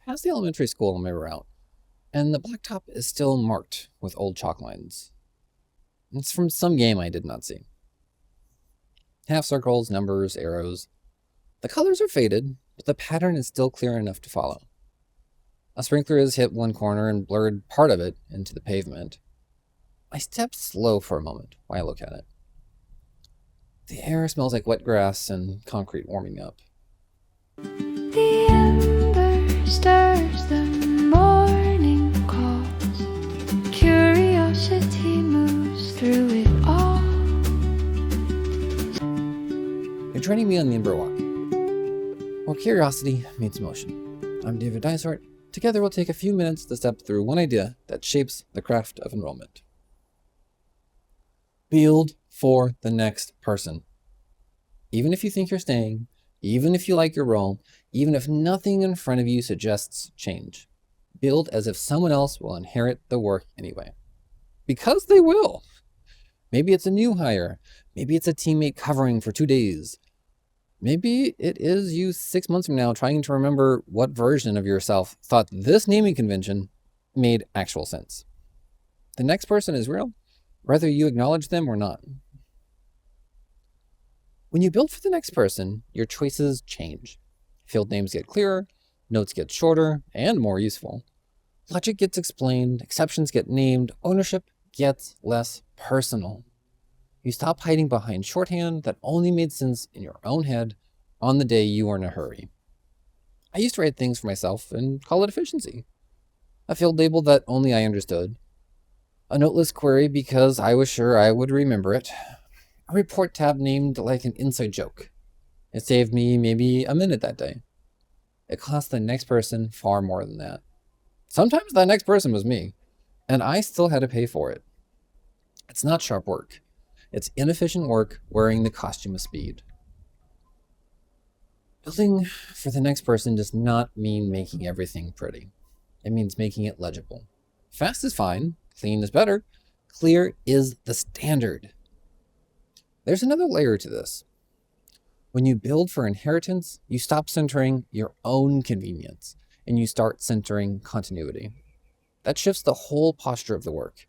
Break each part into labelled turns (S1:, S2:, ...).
S1: past the elementary school on my route, and the blacktop is still marked with old chalk lines. It's from some game I did not see. Half circles, numbers, arrows. The colors are faded, but the pattern is still clear enough to follow. A sprinkler has hit one corner and blurred part of it into the pavement. I step slow for a moment while I look at it. The air smells like wet grass and concrete warming up.
S2: The ember stirs, the morning calls. Curiosity moves through it all.
S1: You're joining me on the Ember Walk, where curiosity meets motion. I'm David Dysart. Together we'll take a few minutes to step through one idea that shapes the craft of enrollment. Build for the next person. Even if you think you're staying, even if you like your role, even if nothing in front of you suggests change, build as if someone else will inherit the work anyway. Because they will. Maybe it's a new hire. Maybe it's a teammate covering for 2 days. Maybe it is you 6 months from now trying to remember what version of yourself thought this naming convention made actual sense. The next person is real, whether you acknowledge them or not. When you build for the next person, your choices change. Field names get clearer, notes get shorter and more useful. Logic gets explained, exceptions get named, ownership gets less personal. You stop hiding behind shorthand that only made sense in your own head on the day you were in a hurry. I used to write things for myself and call it efficiency. A field label that only I understood. A noteless query because I was sure I would remember it. A report tab named like an inside joke. It saved me maybe a minute that day. It cost the next person far more than that. Sometimes that next person was me, and I still had to pay for it. It's not sharp work. It's inefficient work wearing the costume of speed. Building for the next person does not mean making everything pretty. It means making it legible. Fast is fine. Clean is better. Clear is the standard. There's another layer to this. When you build for inheritance, you stop centering your own convenience and you start centering continuity. That shifts the whole posture of the work.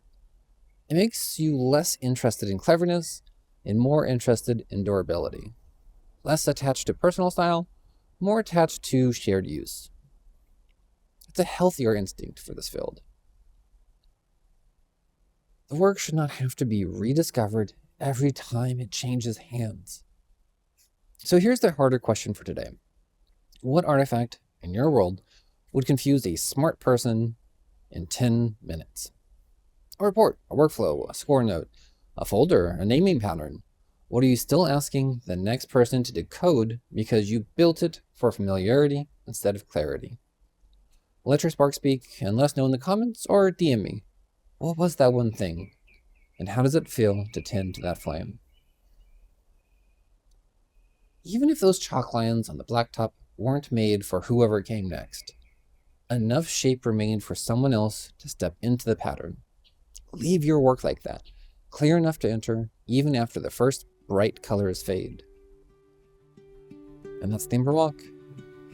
S1: It makes you less interested in cleverness and more interested in durability. Less attached to personal style, more attached to shared use. It's a healthier instinct for this field. The work should not have to be rediscovered every time it changes hands. So here's the harder question for today. What artifact in your world would confuse a smart person in 10 minutes? A report, a workflow, a score note, a folder, a naming pattern. What are you still asking the next person to decode because you built it for familiarity instead of clarity? Let your spark speak and let us know in the comments or DM me. What was that one thing? And how does it feel to tend to that flame? Even if those chalk lines on the blacktop weren't made for whoever came next, enough shape remained for someone else to step into the pattern. Leave your work like that, clear enough to enter, even after the first bright colors fade. And that's the Ember Walk.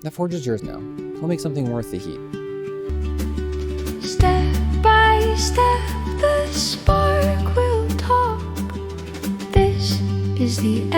S1: That forge is yours now. Go make something worth the heat.
S2: Step by step, the spark will talk. This is the